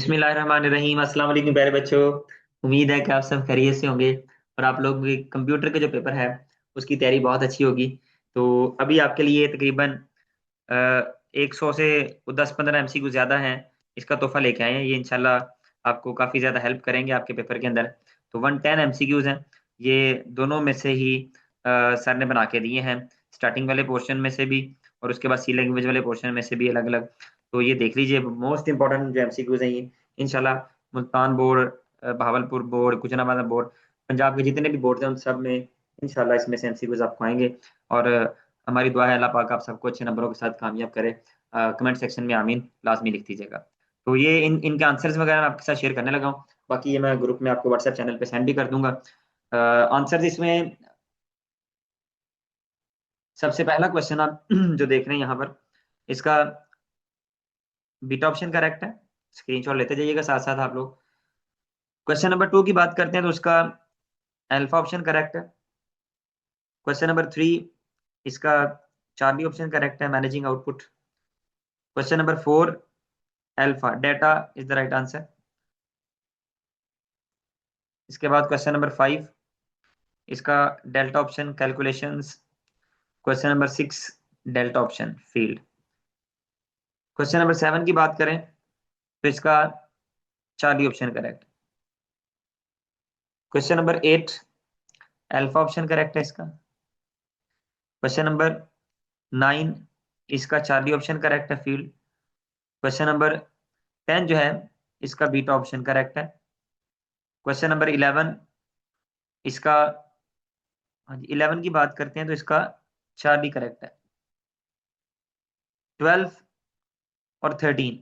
बिस्मिल्लाहिर्रहमानिर्रहीम। अस्सलाम वालेकुम प्यारे बच्चों। उम्मीद है कि आप सब खैरियत से होंगे और आप लोग भी कंप्यूटर के जो पेपर है उसकी तैयारी बहुत अच्छी होगी। तो अभी आपके लिए तकरीबन 100 से 10-15 एमसीक्यू ज़्यादा हैं, इसका तोहफा लेके आए हैं। ये इंशाल्लाह आपको काफ़ी ज़्यादा हेल्प करेंगे आपके पेपर के अंदर। तो 110 एमसीक्यूज़ हैं, ये दोनों में से ही सर ने बना के दिए हैं, स्टार्टिंग वाले पोर्शन में से भी और उसके बाद सी लैंग्वेज वाले पोर्शन में से भी अलग अलग। तो ये देख लीजिए, मोस्ट इंपॉर्टेंट जो एमसीक्यूज़ हैं ये इंशाल्लाह मुल्तान बोर्ड, बहावलपुर बोर्ड, गुजराबाद बोर्ड, पंजाब के जितने भी बोर्ड हैं उन सब में इंशाल्लाह इसमें से एमसीक्यूज़ आपको आएंगे। और हमारी दुआ है अल्लाह पाक आप सबको अच्छे नंबरों के साथ कामयाब करे। कमेंट सेक्शन में आमीन लाजमी लिख दीजिएगा। तो ये इनके आंसर्स वगैरह मैं आपके साथ शेयर करने लगा हूँ। बाकी ये मैं ग्रुप में आपको व्हाट्सएप चैनल पे सेंड भी कर दूंगा। आंसर्स इसमें सबसे पहला क्वेश्चन आप जो देख रहे हैं यहाँ पर, इसका बीटा ऑप्शन करेक्ट है। स्क्रीनशॉट लेते जाइएगा साथ साथ आप लोग। क्वेश्चन नंबर 2 की बात करते हैं तो उसका अल्फा ऑप्शन करेक्ट है। क्वेश्चन नंबर 3, इसका चार्ली ऑप्शन करेक्ट है, managing output. Question number 4, alpha data is the right answer. इसके बाद क्वेश्चन नंबर 5, इसका delta option calculations. Question number 6, delta option field. Question number 7 की बात करें तो इसका Charlie option correct. Question number 8, alpha option correct है इसका। क्वेश्चन नंबर 9, इसका चार्ली ऑप्शन करेक्ट है, फील्ड। क्वेश्चन नंबर 10 जो है इसका बीटा ऑप्शन करेक्ट है। क्वेश्चन नंबर 11, इसका, हाँ जी 11 की बात करते हैं तो इसका चार्ली करेक्ट है। 12 और 13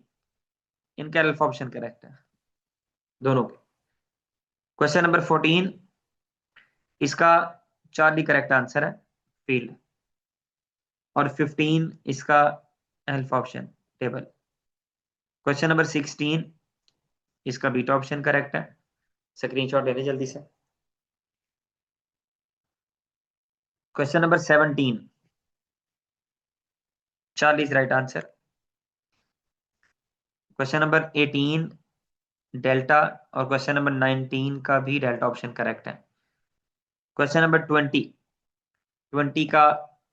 इनका अल्फा ऑप्शन करेक्ट है दोनों के। क्वेश्चन नंबर 14, इसका चार्ली करेक्ट आंसर है, फील्ड। और 15 इसका alpha option table. Question number 16, इसका बीटा ऑप्शन करेक्ट है। स्क्रीनशॉट ले लें जल्दी से। Question number 17, Charlie is right answer. Question number 18, delta. और क्वेश्चन नंबर 19 का भी डेल्टा ऑप्शन करेक्ट है। क्वेश्चन नंबर 20 का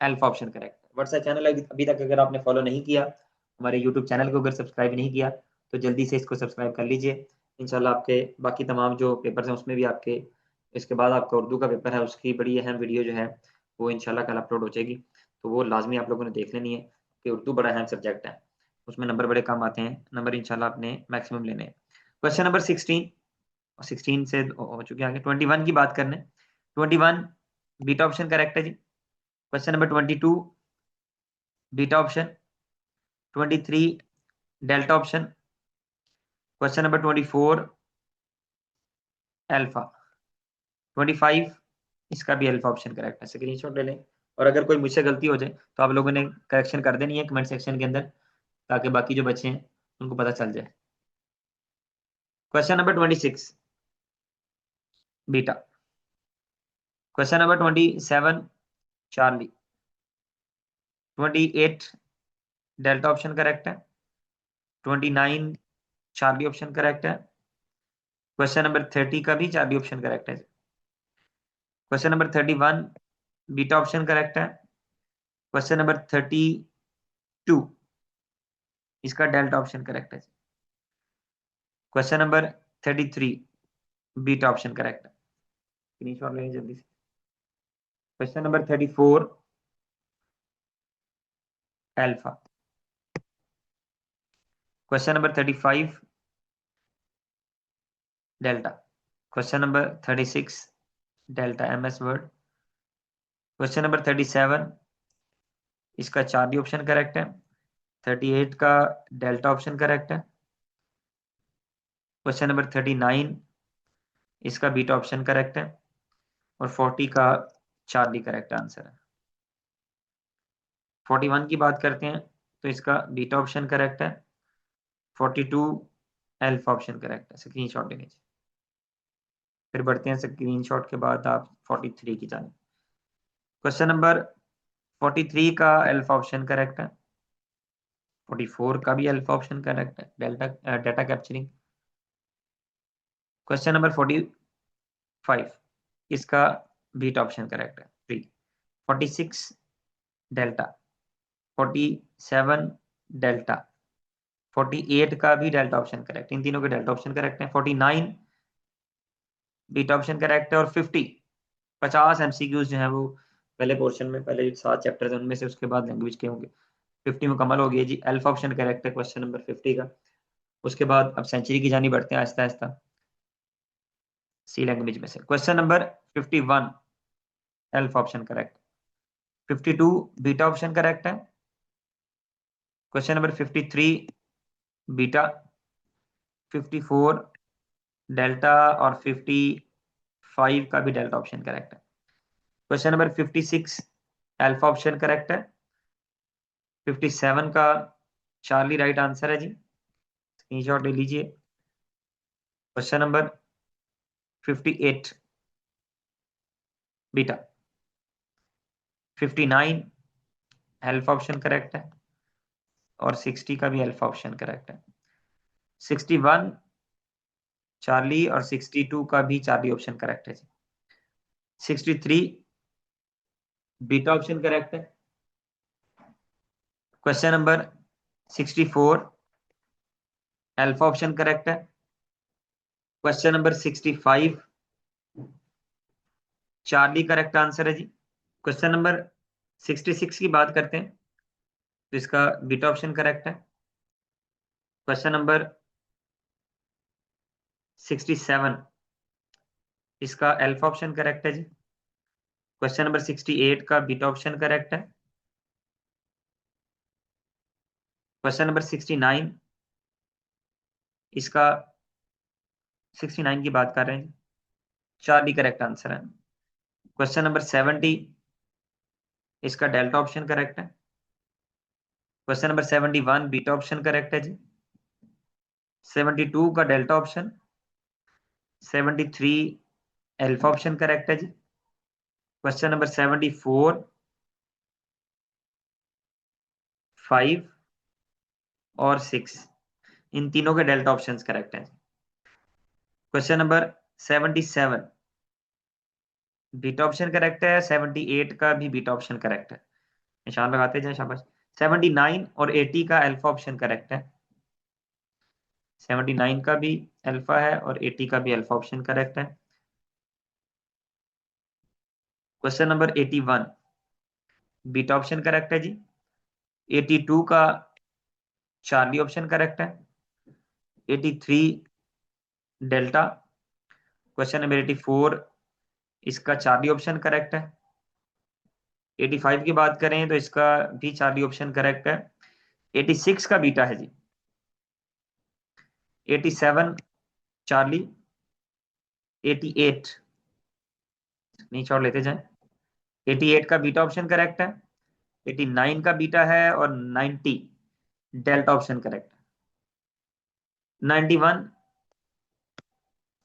अल्फा ऑप्शन करेक्ट है। व्हाट्सएप चैनल अभी तक अगर आपने फॉलो नहीं किया, हमारे यूट्यूब चैनल को अगर सब्सक्राइब नहीं किया तो जल्दी से इसको सब्सक्राइब कर लीजिए। इंशाल्लाह आपके बाकी तमाम जो पेपर्स हैं उसमें भी आपके, इसके बाद आपका उर्दू का पेपर है उसकी बड़ी अहम वीडियो जो है वो इंशाल्लाह कल अपलोड हो जाएगी। तो वो लाजमी आप लोगों ने देख लेनी है कि उर्दू बड़ा अहम सब्जेक्ट है, उसमें नंबर बड़े कम आते हैं, नंबर इंशाल्लाह आपने मैक्सिमम लेने हैं। क्वेश्चन नंबर 16, 16 से हो चुके हैं आगे। 21 की बात करने, 21 बीटा ऑप्शन करेक्ट है जी। Question number 22, beta option. 23, delta option. Question number 24, alpha. 25, इसका भी अल्फा ऑप्शन करेक्ट है। स्क्रीनशॉट ले लें और अगर कोई मुझसे गलती हो जाए तो आप लोगों ने करेक्शन कर देनी है कमेंट सेक्शन के अंदर, ताकि बाकी जो बच्चे हैं उनको पता चल जाए। Question number 26, beta. Question number 27, Charlie. 28, delta option correct है। 29, चार्ली ऑप्शन करेक्ट है। क्वेश्चन नंबर 30 का भी चार्ली ऑप्शन करेक्ट है। Question number 31, beta option correct है। क्वेश्चन नंबर 32, इसका डेल्टा ऑप्शन करेक्ट है। Question number 33, beta option correct है। Screenshot लेंगे जल्दी से। Question number 34, alpha. Question number 35, delta. Question number 36, delta MS word. Question number 37, इसका Charlie option correct है। 38 का डेल्टा ऑप्शन करेक्ट है। क्वेश्चन नंबर 39, इसका बीटा ऑप्शन करेक्ट है। और 40 का चार्ली करेक्ट आंसर है। 41 की बात करते हैं तो इसका बीटा ऑप्शन करेक्ट है। 42, अल्फा ऑप्शन करेक्ट है। स्क्रीनशॉट ले लीजिए। फिर बढ़ते हैं स्क्रीनशॉट के बाद आप 43 की जाने। क्वेश्चन नंबर 43 का अल्फा ऑप्शन करेक्ट है। 44 का भी अल्फा ऑप्शन करेक्ट है, delta data capturing. Question number 45, इसका बीट ऑप्शन करेक्ट है 3। 46 डेल्टा, 47 डेल्टा, 48 का भी डेल्टा ऑप्शन करेक्ट, इन तीनों के डेल्टा ऑप्शन करेक्ट है। 49 बीटा ऑप्शन करेक्ट है। और 50 एमसीक्यूज जो है वो पहले पोर्शन में, पहले 7 चैप्टर्स हैं उनमें से, उसके बाद लैंग्वेज के होंगे। 50 मुकम्मल हो गया जी। अल्फा ऑप्शन करेक्ट है क्वेश्चन नंबर 50 का। उसके बाद अब सेंचुरी की जानी बढ़ते हैं आहिस्ता आहिस्ता सी लैंग्वेज में से। Question number 51 alpha option correct. 52 beta option correct है। क्वेश्चन नंबर 53 बीटा, 54 डेल्टा और 55 का भी डेल्टा ऑप्शन करेक्ट है। Question number 56 alpha option correct है। 57 का चार्ली राइट आंसर है जी, स्क्रीनशॉट ले लीजिए। Question number 58 beta, 59 alpha option correct है और 60 का भी अल्फा ऑप्शन करेक्ट है। 61 चार्ली और 62 का भी चार्ली ऑप्शन करेक्ट है जी। 63 बीटा ऑप्शन करेक्ट है। Question number 64 alpha option correct है। Question number 65 Charlie correct answer है जी। क्वेश्चन नंबर 66 की बात करते हैं तो इसका बीटा ऑप्शन करेक्ट है। क्वेश्चन नंबर 67 इसका अल्फा ऑप्शन करेक्ट है जी। क्वेश्चन नंबर 68 का बीटा ऑप्शन करेक्ट है। क्वेश्चन नंबर 69 इसका 69 की बात कर रहे हैं, चार्ली करेक्ट आंसर है। क्वेश्चन नंबर 70 इसका डेल्टा ऑप्शन करेक्ट है। Question number 71 beta option correct है जी। 72 का delta option, 73 alpha option correct है जी। क्वेश्चन नंबर 74 5 और 6, इन तीनों के डेल्टा ऑप्शंस करेक्ट हैं। Question number 77 beta option correct है। 78 का भी बीटा ऑप्शन करेक्ट है, निशान लगाते जाए, शाबाश। 79 और 80 का अल्फा ऑप्शन करेक्ट है। 79 का भी अल्फा है और 80 का भी अल्फा ऑप्शन करेक्ट है। Question number 81 beta option correct है जी। 82 का चार्ली ऑप्शन करेक्ट है। 83 डेल्टा। क्वेश्चन नंबर 84 इसका चार्ली ऑप्शन करेक्ट है। 85 की बात करें तो इसका भी चार्ली ऑप्शन करेक्ट है। 86 का बीटा है जी। 87 चार्ली, 88 नीचे और लेते जाएं, 88 का बीटा ऑप्शन करेक्ट है। 89 का बीटा है और 90 डेल्टा ऑप्शन करेक्ट है। 91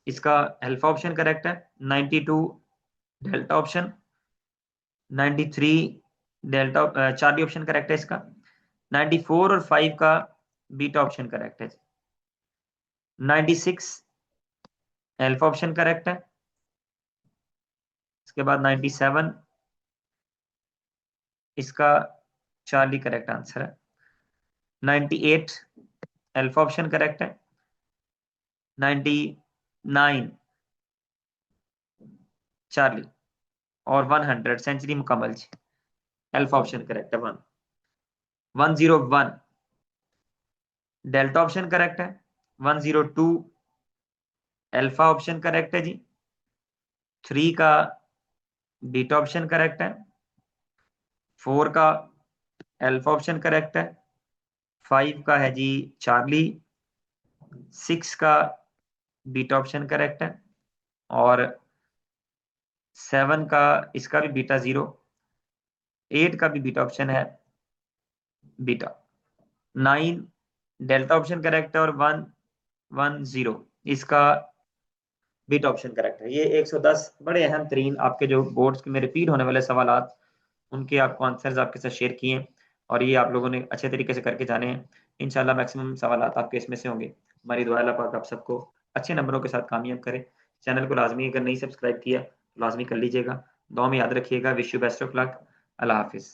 इसका अल्फा ऑप्शन करेक्ट है। 92 delta option, 93 delta Charlie option correct है इसका। 94 और 5 का बीटा ऑप्शन करेक्ट है। 96 अल्फा ऑप्शन करेक्ट है। इसके बाद 97 इसका चार्ली करेक्ट आंसर है। 98 अल्फा ऑप्शन करेक्ट है। 99 चार्ली और 100 सेंचुरी मुकम्मल जी, अल्फा ऑप्शन करेक्ट है। 101 डेल्टा ऑप्शन करेक्ट है। 102 अल्फा ऑप्शन करेक्ट है जी। 3 का बीटा ऑप्शन करेक्ट है। 4 का अल्फा ऑप्शन करेक्ट है। 5 का है जी चार्ली। 6 का बीटा ऑप्शन करेक्ट है और 7 का इसका भी बीटा 0। 8 का भी बीटा ऑप्शन है बीटा। 9 डेल्टा ऑप्शन करेक्ट है और 110 इसका बीटा ऑप्शन करेक्ट है। ये 110 बड़े अहम तरीन आपके जो बोर्ड्स में रिपीट होने वाले सवाल, उनके आपको आंसर्स आपके साथ शेयर किए और ये आप लोगों ने अच्छे तरीके से करके जाने हैं। इंशाल्लाह मैक्सिमम सवाल आपके इसमें से होंगे। हमारी दुआ अल्लाह पाक आप सबको अच्छे नंबरों के साथ कामयाब करें। चैनल को लाजमी अगर नहीं सब्सक्राइब किया तो लाजमी कर लीजिएगा। दुआ में याद रखिएगा। Wish you best of luck. अल्लाह हाफिज़।